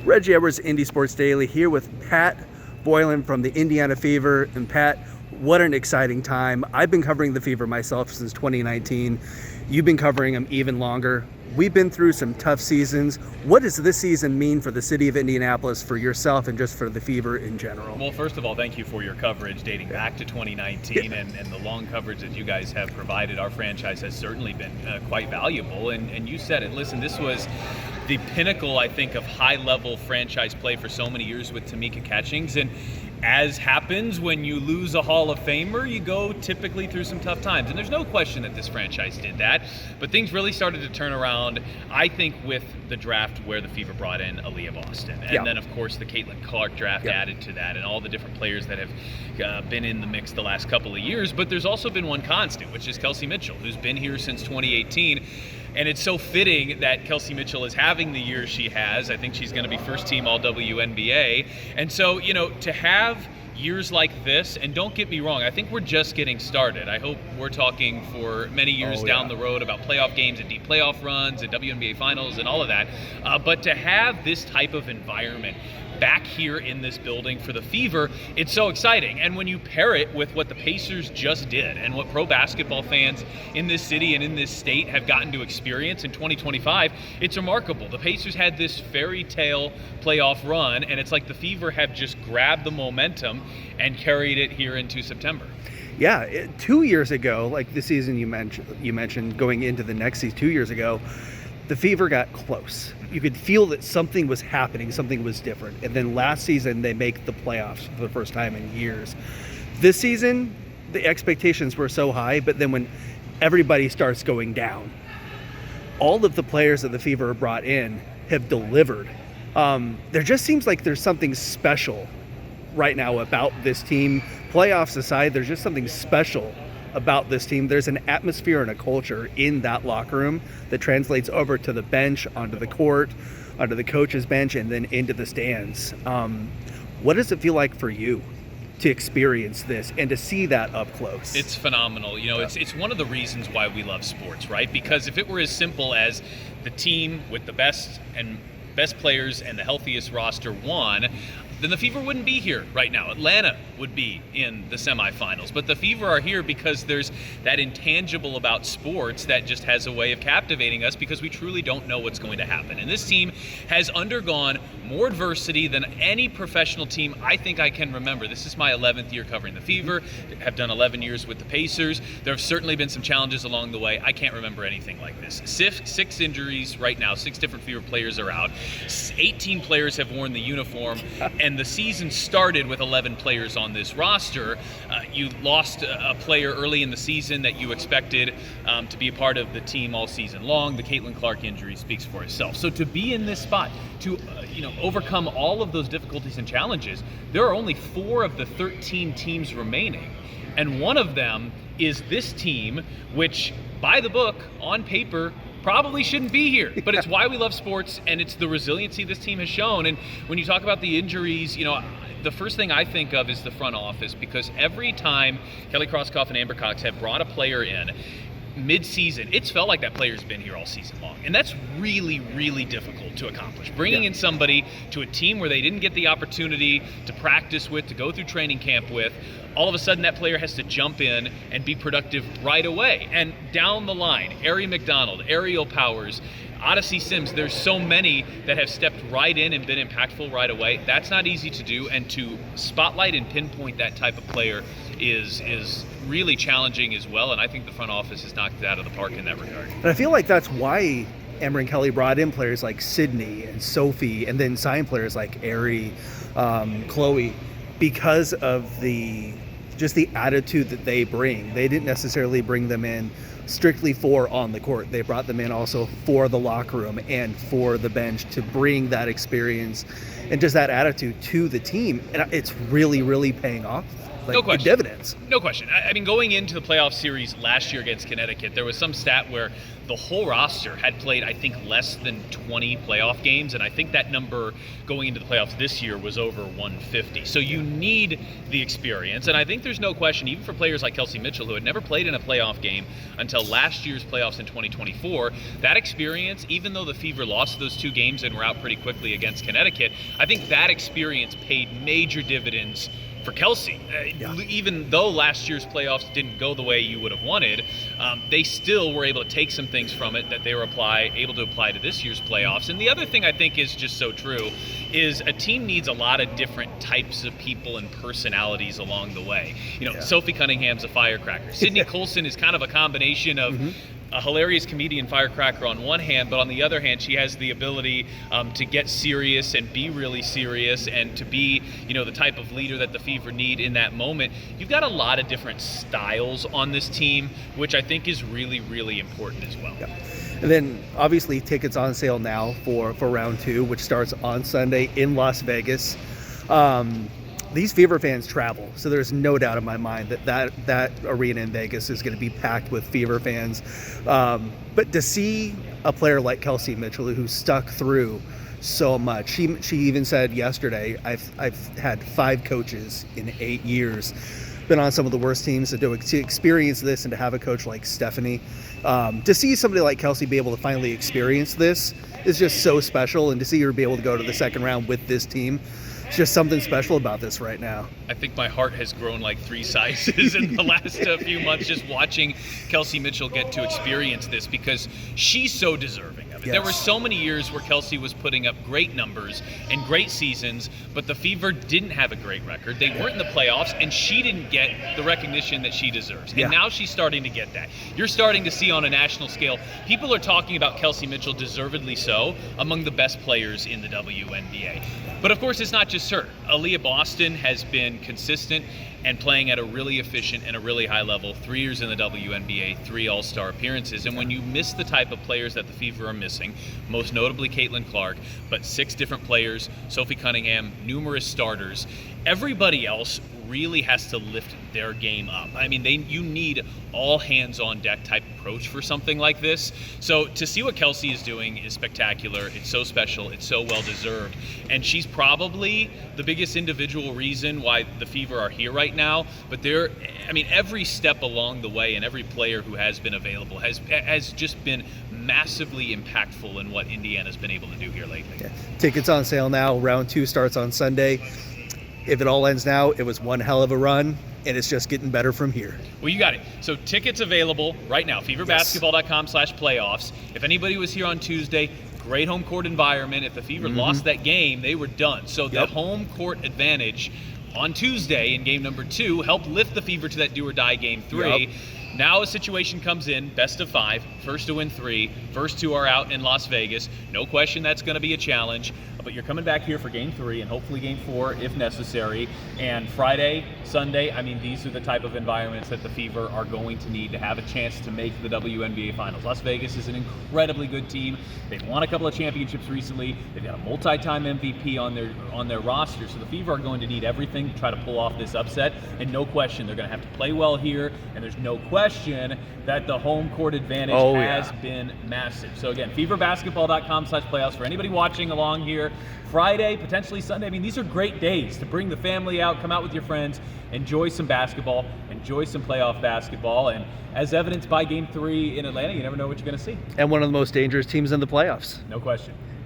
Reggie Edwards, Indy Sports Daily, here with Pat Boylan from the Indiana Fever. And Pat, what an exciting time. I've been covering the Fever myself since 2019. You've been covering them even longer. We've been through some tough seasons. What does this season mean for the city of Indianapolis, for yourself, and just for the Fever in general? Well, first of all, thank you for your coverage dating back to 2019 and the long coverage that you guys have provided. Our franchise has certainly been quite valuable. And you said it. Listen, this was the pinnacle, I think, of high-level franchise play for so many years with Tamika Catchings. And as happens when you lose a Hall of Famer, you go typically through some tough times. And there's no question that this franchise did that. But things really started to turn around, I think, with the draft where the Fever brought in Aaliyah Boston. And then, of course, the Caitlin Clark draft added to that, and all the different players that have been in the mix the last couple of years. But there's also been one constant, which is Kelsey Mitchell, who's been here since 2018. And it's so fitting that Kelsey Mitchell is having the year she has. I think she's going to be first team all WNBA. And so, to have years like this, and don't get me wrong, I think we're just getting started. I hope we're talking for many years down the road about playoff games and deep playoff runs and WNBA finals and all of that. But to have this type of environment back here in this building for the Fever, it's so exciting. And when you pair it with what the Pacers just did and what pro basketball fans in this city and in this state have gotten to experience in 2025, it's remarkable. The Pacers had this fairy tale playoff run, and it's like the Fever have just grabbed the momentum and carried it here into September. Yeah, 2 years ago, like the season you mentioned going into the next season, 2 years ago, the Fever got close. You could feel that something was happening, something was different. And then last season, they make the playoffs for the first time in years. This season, the expectations were so high, but then when everybody starts going down, all of the players that the Fever brought in have delivered. There just seems like there's something special right now about this team. Playoffs aside, there's just something special about this team. There's an atmosphere and a culture in that locker room that translates over to the bench, onto the court, onto the coach's bench, and then into the stands. What does it feel like for you to experience this and to see that up close? It's phenomenal. It's one of the reasons why we love sports, right? Because if it were as simple as the team with the best players and the healthiest roster won, then the Fever wouldn't be here right now. Atlanta would be in the semifinals. But the Fever are here because there's that intangible about sports that just has a way of captivating us, because we truly don't know what's going to happen. And this team has undergone more adversity than any professional team I think I can remember. This is my 11th year covering the Fever. Have done 11 years with the Pacers. There have certainly been some challenges along the way. I can't remember anything like this. Six injuries right now. 6 different Fever players are out. 18 players have worn the uniform. And the season started with 11 players on this roster. You lost a player early in the season that you expected to be a part of the team all season long. The Caitlin Clark injury speaks for itself. So to be in this spot, to overcome all of those difficulties and challenges, there are only 4 of the 13 teams remaining. And one of them is this team, which by the book, on paper, probably shouldn't be here, but it's why we love sports, and it's the resiliency this team has shown. And when you talk about the injuries, the first thing I think of is the front office, because every time Kelly Krauskopf and Amber Cox have brought a player in mid-season, it's felt like that player's been here all season long. And that's really, really difficult to accomplish. Bringing in somebody to a team where they didn't get the opportunity to practice with, to go through training camp with, all of a sudden that player has to jump in and be productive right away. And down the line, Ari McDonald, Ariel Powers, Odyssey Sims, there's so many that have stepped right in and been impactful right away. That's not easy to do, and to spotlight and pinpoint that type of player is really challenging as well, and I think the front office has knocked it out of the park in that regard. And I feel like that's why Amber and Kelly brought in players like Sydney and Sophie, and then signed players like Ari, Chloe, because of the attitude that they bring. They didn't necessarily bring them in strictly for on the court. They brought them in also for the locker room and for the bench, to bring that experience and just that attitude to the team. And it's really, really paying off like, No question. dividends. No question. I mean, going into the playoff series last year against Connecticut, there was some stat where the whole roster had played, I think, less than 20 playoff games, and I think that number going into the playoffs this year was over 150. So you need the experience, and I think there's no question, even for players like Kelsey Mitchell, who had never played in a playoff game until last year's playoffs in 2024, that experience, even though the Fever lost those 2 games and were out pretty quickly against Connecticut, I think that experience paid major dividends for Kelsey. Even though last year's playoffs didn't go the way you would have wanted, they still were able to take some things from it that they were able to apply to this year's playoffs. And the other thing I think is just so true is a team needs a lot of different types of people and personalities along the way. Sophie Cunningham's a firecracker. Sydney Colson is kind of a combination of a hilarious comedian firecracker on one hand, but on the other hand, she has the ability to get serious and be really serious and to be, the type of leader that the Fever need in that moment. You've got a lot of different styles on this team, which I think is really, really important as well. Yeah. And then obviously tickets on sale now for round 2, which starts on Sunday in Las Vegas. These Fever fans travel, so there's no doubt in my mind that arena in Vegas is going to be packed with Fever fans. But to see a player like Kelsey Mitchell, who stuck through so much, she even said yesterday, I've had 5 coaches in 8 years, been on some of the worst teams, to experience this and to have a coach like Stephanie, to see somebody like Kelsey be able to finally experience this is just so special, and to see her be able to go to the second round with this team. It's just something special about this right now. I think my heart has grown like 3 sizes in the last few months just watching Kelsey Mitchell get to experience this, because she's so deserving of it. Yes. There were so many years where Kelsey was putting up great numbers and great seasons, but the Fever didn't have a great record. They weren't in the playoffs, and she didn't get the recognition that she deserves. And now she's starting to get that. You're starting to see on a national scale, people are talking about Kelsey Mitchell, deservedly so, among the best players in the WNBA. But of course, it's not just her. Aaliyah Boston has been consistent and playing at a really efficient and a really high level. 3 years in the WNBA, 3 All-Star appearances. And when you miss the type of players that the Fever are missing, most notably Caitlin Clark, but 6 different players, Sophie Cunningham, numerous starters, everybody else really has to lift their game up. I mean, you need all hands on deck type approach for something like this. So to see what Kelsey is doing is spectacular. It's so special. It's so well deserved. And she's probably the biggest individual reason why the Fever are here right now. But every step along the way and every player who has been available has just been massively impactful in what Indiana's been able to do here lately. Yeah. Tickets on sale now. Round 2 starts on Sunday. If it all ends now, it was one hell of a run, and it's just getting better from here. Well, you got it. So tickets available right now, feverbasketball.com/playoffs. If anybody was here on Tuesday, great home court environment. If the Fever lost that game, they were done. So the home court advantage on Tuesday in game number 2 helped lift the Fever to that do-or-die game 3. Now a situation comes in, best of 5, first to win 3, first 2 are out in Las Vegas. No question that's going to be a challenge, but you're coming back here for game 3 and hopefully game 4 if necessary. And Friday, Sunday, these are the type of environments that the Fever are going to need to have a chance to make the WNBA Finals. Las Vegas is an incredibly good team. They've won a couple of championships recently. They've got a multi-time MVP on their roster, so the Fever are going to need everything to try to pull off this upset. And no question, they're going to have to play well here, and there's no question that the home court advantage has been massive. So again, feverbasketball.com/playoffs for anybody watching along here. Friday, potentially Sunday. These are great days to bring the family out, come out with your friends, enjoy some basketball, enjoy some playoff basketball. And as evidenced by game 3 in Atlanta, you never know what you're going to see. And one of the most dangerous teams in the playoffs. No question.